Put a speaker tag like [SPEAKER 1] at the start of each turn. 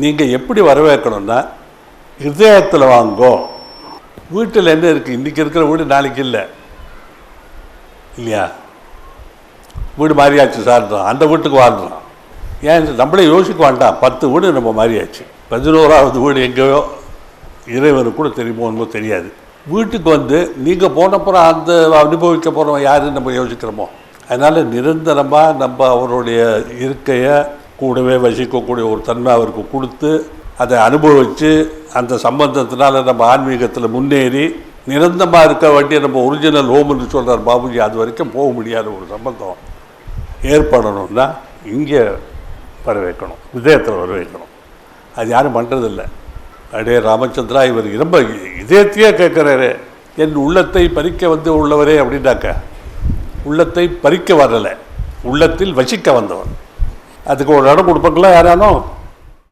[SPEAKER 1] நீங்கள் எப்படி வரவேற்கணும்னா ஹிருதயத்தில் வாங்கோ. வீட்டில் என்ன இருக்குது? இன்றைக்கி இருக்கிற வீடு நாளைக்கு இல்லை இல்லையா? வீடு மாறியாச்சு சார்ன்றோம், அந்த வீட்டுக்கு வாழ்றோம். ஏன் நம்மளே யோசிக்க வேண்டாம், 10 வீடு நம்ம மாறியாச்சு. 11ஆவது வீடு எங்கேயோ இறைவனுக்கு கூட தெரியுமோ என்னமோ தெரியாது. வீட்டுக்கு வந்து நீங்கள் போனப்புறம் அந்த அனுபவிக்க போகிறோம் யாருன்னு நம்ம யோசிக்கிறோமோ. அதனால் நிரந்தரமாக நம்ம அவருடைய இருக்கையை கூடவே வசிக்கக்கூடிய ஒரு தன்மை அவருக்கு கொடுத்து அதை அனுபவித்து அந்த சம்பந்தத்தினால நம்ம ஆன்மீகத்தில் முன்னேறி நிரந்தரமாக இருக்க வேண்டிய நம்ம ஒரிஜினல் ஹோம்னு சொல்கிறார் பாபுஜி. அது வரைக்கும் போக முடியாத ஒரு சம்பந்தம் ஏற்படணும்னா இங்கே வர வைக்கணும், இதயத்தில் வர வைக்கணும். அது யாரும் பண்ணுறதில்லை. அடே ராமச்சந்திரா, இவர் ரொம்ப இதயத்தையே கேட்குறாரு, என் உள்ளத்தை பறிக்க வந்து உள்ளவரே அப்படின்னாக்க, உள்ளத்தை பறிக்க வரலை, உள்ளத்தில் வசிக்க வந்தவர். அதுக்கு ஒரு இடம் கொடுப்பாங்களா யாரானோ?